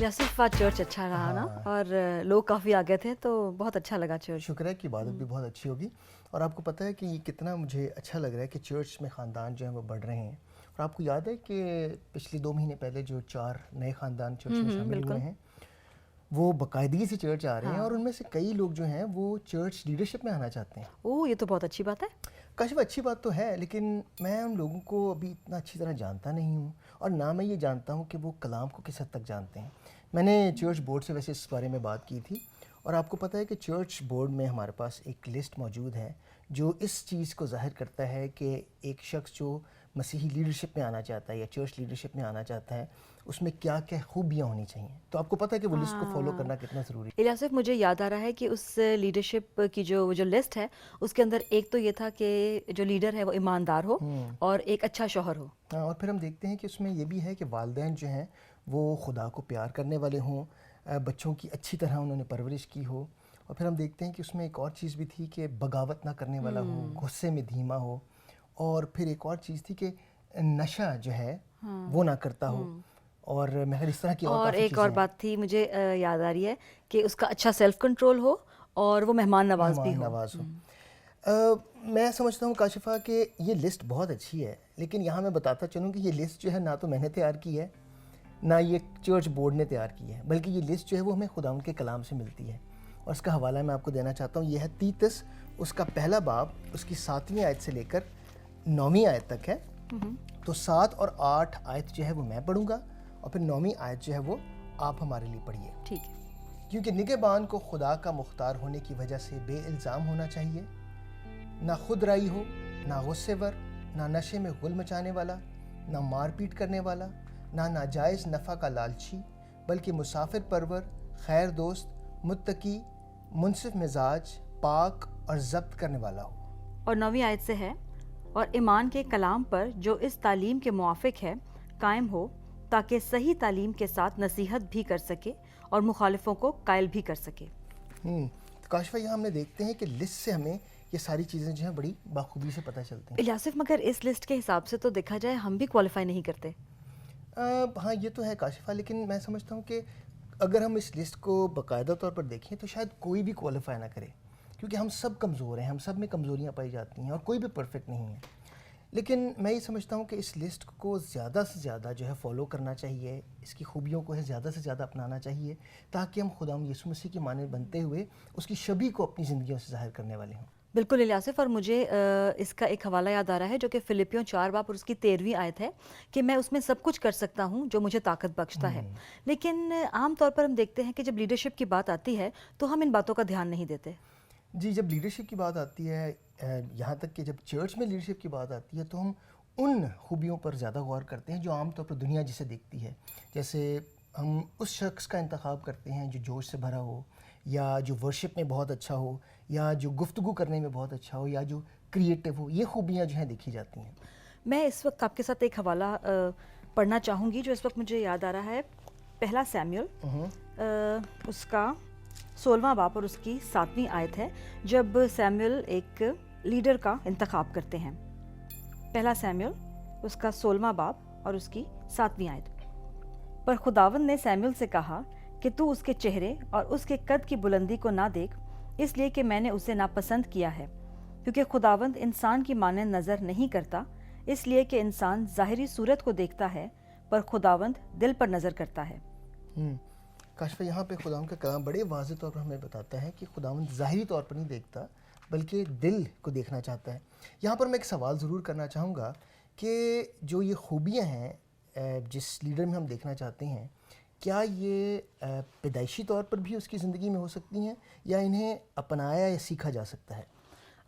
इलियासिफ आज चर्च अच्छा रहा ना, और लोग काफ़ी आ गए थे तो बहुत अच्छा लगा चर्च। शुक्र है कि इबादत भी बहुत अच्छी होगी। और आपको पता है कि ये कितना मुझे अच्छा लग रहा है कि चर्च में ख़ानदान जो हैं वो बढ़ रहे हैं। और आपको याद है कि पिछले 2 महीने पहले जो 4 नए ख़ानदान चर्च में शामिल हुए हैं, वो बाकायदगी से चर्च आ रहे हैं, और उनमें से कई लोग जो हैं वो चर्च लीडरशिप में आना चाहते हैं। ओह, ये तो बहुत अच्छी बात है। काशिफ, अच्छी बात तो है, लेकिन मैं उन लोगों को अभी इतना अच्छी तरह जानता नहीं हूँ, और ना मैं ये जानता हूँ कि वो कलाम को किस हद तक जानते हैं। मैंने चर्च बोर्ड से वैसे इस बारे में बात की थी, और आपको पता है कि चर्च बोर्ड में हमारे पास एक लिस्ट मौजूद है जो इस चीज़ को ज़ाहिर करता है कि एक शख्स जो मसीही लीडरशिप में आना चाहता है या चर्च लीडरशिप में आना चाहता है, उसमें क्या क्या खूबियाँ होनी चाहिए। तो आपको पता है कि वो लिस्ट को फॉलो करना कितना ज़रूरी है। इलियासिफ, मुझे याद आ रहा है कि उस लीडरशिप की जो लिस्ट है उसके अंदर एक तो ये था कि जो लीडर है वो ईमानदार हो और एक अच्छा शौहर हो। हाँ, और फिर हम देखते हैं कि उसमें ये भी है कि वालिदैन जो हैं वो खुदा को प्यार करने वाले हों, बच्चों की अच्छी तरह उन्होंने परवरिश की हो। और फिर हम देखते हैं कि उसमें एक और चीज़ भी थी कि बगावत ना करने वाला हो, गुस्से में धीमा हो, और फिर एक और चीज़ थी कि नशा जो है वो ना करता हो। और मैं इस तरह की और एक और बात थी मुझे याद आ रही है कि उसका अच्छा सेल्फ कंट्रोल हो और वो मेहमान नवाज भी हो। मैं समझता हूँ काशिफा कि ये लिस्ट बहुत अच्छी है, लेकिन यहाँ मैं बताता चलूँ कि ये लिस्ट जो है ना तो मैंने तैयार की है, ना ये चर्च बोर्ड ने तैयार की है, बल्कि ये लिस्ट जो है वो हमें खुदावंद के कलाम से मिलती है। और उसका हवाला मैं आपको देना चाहता हूँ। ये है तीतस, उसका पहला बाब, उसकी 7वीं आयत से लेकर 9वीं आयत तक है। तो 7 और 8 आयत जो है वो मैं पढ़ूँगा, और फिर 9वीं आयत जो है वो आप हमारे लिए पढ़िए। ठीक है। क्योंकि निगहबान को खुदा का मुख्तार होने की वजह से बेइल्ज़ाम होना चाहिए, ना खुद राई हो, ना गुस्सेवर, ना नशे में गुल मचाने वाला, ना मारपीट करने वाला, ना नाजायज़ नफ़ा का लालची, बल्कि मुसाफिर परवर, खैर दोस्त, मुत्तकी, मुनसिफ मिजाज, पाक और ज़ब्त करने वाला हो। और 9वीं आयत से है, और ईमान के कलाम पर जो इस तालीम के मुआफिक है कायम हो, ताकि सही तालीम के साथ नसीहत भी कर सके और मुखालिफों को कायल भी कर सके। तो काशिफा, यहाँ हमने देखते हैं कि लिस्ट से हमें ये सारी चीज़ें जो हैं बड़ी बाखूबी से पता चलती हैं। इलियासिफ, मगर इस लिस्ट के हिसाब से तो देखा जाए हम भी क्वालिफाई नहीं करते। हाँ, ये तो है काशिफा, लेकिन मैं समझता हूँ कि अगर हम इस लिस्ट को बाकायदा तौर पर देखें तो शायद कोई भी क्वालिफाई ना करे, क्योंकि हम सब कमज़ोर हैं, हम सब में कमज़ोरियाँ पाई जाती हैं, और कोई भी परफेक्ट नहीं है। लेकिन मैं ये समझता हूँ कि इस लिस्ट को ज़्यादा से ज़्यादा जो है फॉलो करना चाहिए, इसकी खूबियों को है ज़्यादा से ज़्यादा अपनाना चाहिए, ताकि हम खुदावंद यीशु मसीह की माने बनते हुए उसकी छवि को अपनी ज़िंदगियों से ज़ाहिर करने वाले हों। बिल्कुल इलियासिफ, और मुझे इसका एक हवाला याद आ रहा है जो कि फिलिपियों 4 बाब और उसकी 13वीं आयत है कि मैं उसमें सब कुछ कर सकता हूँ जो मुझे ताकत बख्शता है। लेकिन आम तौर पर हम देखते हैं कि जब लीडरशिप की बात आती है तो हम इन बातों का ध्यान नहीं देते। जी, जब लीडरशिप की बात आती है, यहाँ तक कि जब चर्च में लीडरशिप की बात आती है, तो हम उन खूबियों पर ज़्यादा गौर करते हैं जो आमतौर पर दुनिया जिसे देखती है। जैसे हम उस शख्स का इंतखाब करते हैं जो जोश से भरा हो, या जो वर्शिप में बहुत अच्छा हो, या जो गुफ्तगू करने में बहुत अच्छा हो, या जो क्रिएटिव हो। ये खूबियाँ जो हैं देखी जाती हैं। मैं इस वक्त आपके साथ एक हवाला पढ़ना चाहूँगी जो इस वक्त मुझे याद आ रहा है। पहला सैमुएल, उसका 16वां बाब और उसकी 7वीं आयत है, जब सैमुएल एक लीडर का इंतखाब करते हैं। पहला सैमुएल, उसका 16वां बाब और उसकी 7वीं आयत। पर खुदावंद ने सैमुएल से कहा कि तू उसके चेहरे और उसके कद की बुलंदी को ना देख, इसलिए कि मैंने उसे नापसंद किया है, क्योंकि खुदावंद इंसान की माने नज़र नहीं करता, इसलिए कि इंसान ज़ाहिरी सूरत को देखता है, पर खुदावंद दिल पर नज़र करता है। काशिफा, यहाँ पे खुदावंद का कलाम बड़े वाज़ेह तौर पर हमें बताता है कि खुदावंद ज़ाहिरी तौर पर नहीं देखता, बल्कि दिल को देखना चाहता है। यहाँ पर मैं एक सवाल ज़रूर करना चाहूँगा कि जो ये खूबियाँ हैं जिस लीडर में हम देखना चाहते हैं, क्या ये पैदाइशी तौर पर भी उसकी ज़िंदगी में हो सकती हैं, या इन्हें अपनाया या सीखा जा सकता है?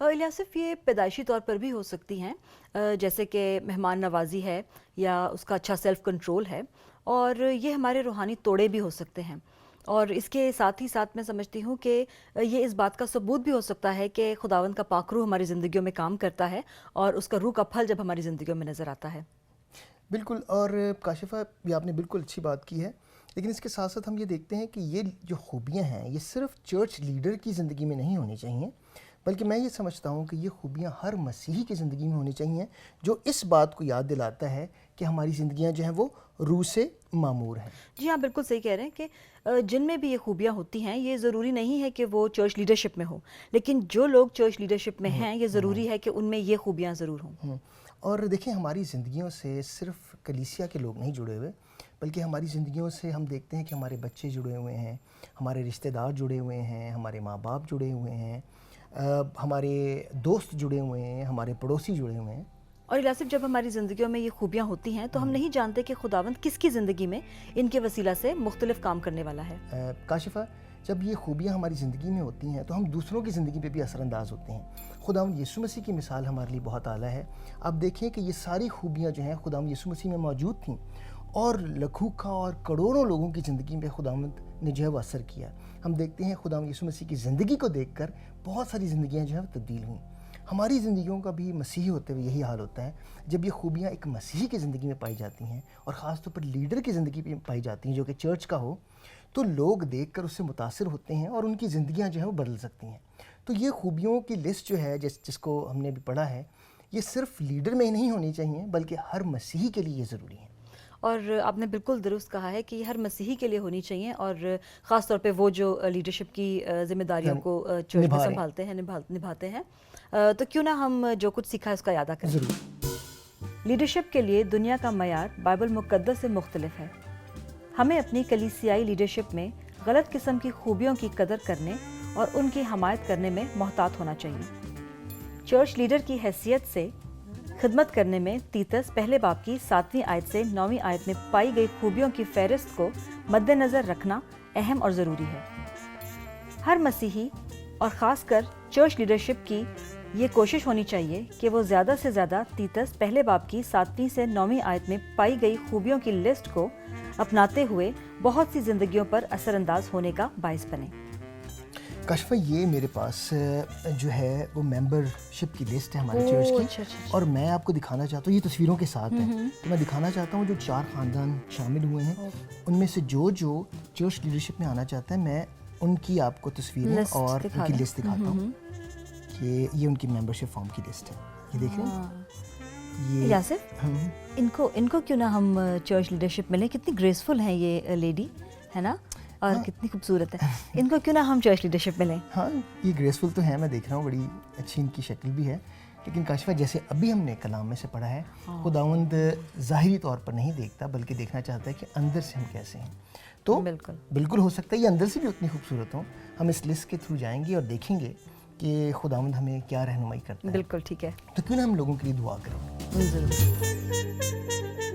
इलियासिफ, ये पैदाइशी तौर पर भी हो सकती हैं, जैसे कि मेहमान नवाजी है या उसका अच्छा सेल्फ कंट्रोल है, और ये हमारे रूहानी तोड़े भी हो सकते हैं। और इसके साथ ही साथ मैं समझती हूँ कि ये इस बात का सबूत भी हो सकता है कि खुदावंद का पाक रूह हमारी ज़िंदगियों में काम करता है, और उसका रूह का फल जब हमारी ज़िंदगियों में नज़र आता है। बिल्कुल, और काशिफा, ये आपने बिल्कुल अच्छी बात की है, लेकिन इसके साथ साथ हम ये देखते हैं कि ये जो खूबियाँ हैं ये सिर्फ चर्च लीडर की ज़िंदगी में नहीं होनी चाहिए, बल्कि मैं ये समझता हूँ कि ये खूबियाँ हर मसीही की ज़िंदगी में होनी चाहिए, जो इस बात को याद दिलाता है कि हमारी ज़िंदगियाँ जो हैं वो روح سے معمور ہیں۔ جی ہاں بالکل صحیح کہہ رہے ہیں کہ جن میں بھی یہ خوبیاں ہوتی ہیں یہ ضروری نہیں ہے کہ وہ چرچ لیڈرشپ میں ہو، لیکن جو لوگ چرچ لیڈرشپ میں ہیں یہ ضروری ہے کہ ان میں یہ خوبیاں ضرور ہوں۔ اور دیکھیں ہماری زندگیوں سے صرف کلیسیا کے لوگ نہیں جڑے ہوئے، بلکہ ہماری زندگیوں سے ہم دیکھتے ہیں کہ ہمارے بچے جڑے ہوئے ہیں، ہمارے رشتہ دار جڑے ہوئے ہیں، ہمارے ماں باپ جڑے ہوئے ہیں، ہمارے دوست جڑے ہوئے ہیں، ہمارے پڑوسی جڑے ہوئے ہیں۔ اور یاسف جب ہماری زندگیوں میں یہ خوبیاں ہوتی ہیں تو ہم نہیں جانتے کہ خداوند کس کی زندگی میں ان کے وسیلہ سے مختلف کام کرنے والا ہے۔ کاشفہ، جب یہ خوبیاں ہماری زندگی میں ہوتی ہیں تو ہم دوسروں کی زندگی پہ بھی اثر انداز ہوتے ہیں۔ خداوند یسوع مسیح کی مثال ہمارے لیے بہت اعلیٰ ہے۔ آپ دیکھیں کہ یہ ساری خوبیاں جو ہیں خداوند یسوع مسیح میں موجود تھیں، اور لکھوں اور کروڑوں لوگوں کی زندگی پہ خداوند نے جو ہے وہ اثر کیا۔ ہم دیکھتے ہیں خداوند یسوع مسیح کی زندگی کو دیکھ کر بہت ساری زندگیاں جو ہیں وہ تبدیل ہوئیں۔ ہماری زندگیوں کا بھی مسیحی ہوتے ہوئے یہی حال ہوتا ہے۔ جب یہ خوبیاں ایک مسیحی کی زندگی میں پائی جاتی ہیں اور خاص طور پر لیڈر کی زندگی میں پائی جاتی ہیں جو کہ چرچ کا ہو، تو لوگ دیکھ کر اس سے متاثر ہوتے ہیں اور ان کی زندگیاں جو ہیں وہ بدل سکتی ہیں۔ تو یہ خوبیوں کی لسٹ جو ہے جس کو ہم نے ابھی پڑھا ہے، یہ صرف لیڈر میں ہی نہیں ہونی چاہیے بلکہ ہر مسیحی کے لیے یہ ضروری ہے۔ اور آپ نے بالکل درست کہا ہے کہ یہ ہر مسیحی کے لیے ہونی چاہیے، اور خاص طور پہ وہ جو لیڈرشپ کی ذمہ داریوں کو چرچ میں سنبھالتے ہیں، نبھاتے ہیں۔ تو کیوں نہ ہم جو کچھ سیکھا ہے اس کا اعادہ کریں۔ ضرور۔ لیڈرشپ کے لیے دنیا کا معیار بائبل مقدس سے مختلف ہے۔ ہمیں اپنی کلیسیائی لیڈرشپ میں غلط قسم کی خوبیوں کی قدر کرنے اور ان کی حمایت کرنے میں محتاط ہونا چاہیے۔ چرچ لیڈر کی حیثیت سے خدمت کرنے میں تیتس پہلے باب کی 7ویں آیت سے 9ویں آیت میں پائی گئی خوبیوں کی فہرست کو مد نظر رکھنا اہم اور ضروری ہے۔ ہر مسیحی اور خاص کر چرچ لیڈرشپ کی یہ کوشش ہونی چاہیے کہ وہ زیادہ سے زیادہ تیتس پہلے باب کی 7ویں سے 9ویں آیت میں پائی گئی خوبیوں کی لسٹ کو اپناتے ہوئے بہت سی زندگیوں پر اثر انداز ہونے کا باعث بنے۔ کاشفہ، یہ میرے پاس جو ہے وہ ممبر شپ کی لسٹ ہے ہمارے چرچ کی، اور میں آپ کو دکھانا چاہتا ہوں، یہ تصویروں کے ساتھ ہے، تو میں دکھانا چاہتا ہوں جو 4 خاندان شامل ہوئے ہیں، ان میں سے جو چرچ لیڈرشپ میں آنا چاہتا ہے، میں ان کی آپ کو تصویریں اور ان کی لسٹ دکھاتا ہوں کہ یہ ان کی ممبر شپ فارم کی لسٹ ہے۔ یہ دیکھ رہے ہیں، یہ یاسف ان کو کیوں نہ ہم چرچ لیڈرشپ ملیں؟ کتنی گریسفل ہیں یہ لیڈی، ہے نا، اور کتنی خوبصورت ہے، ان کو کیوں نہ ہم چرچ لیڈرشپ ملیں؟ ہاں، یہ گریسفل تو ہے، میں دیکھ رہا ہوں، بڑی اچھی ان کی شکل بھی ہے، لیکن کاشفہ جیسے ابھی ہم نے کلام میں سے پڑھا ہے، خداوند ظاہری طور پر نہیں دیکھتا بلکہ دیکھنا چاہتا ہے کہ اندر سے ہم کیسے ہیں۔ تو بالکل ہو سکتا ہے یہ اندر سے بھی اتنی خوبصورت ہوں۔ ہم اس لسٹ کے تھرو جائیں گے اور دیکھیں گے کہ خداوند ہمیں کیا رہنمائی کرتا ہے۔ بالکل ٹھیک ہے، تو کیوں نہ ہم لوگوں کے لیے دعا کریں۔ ضرور۔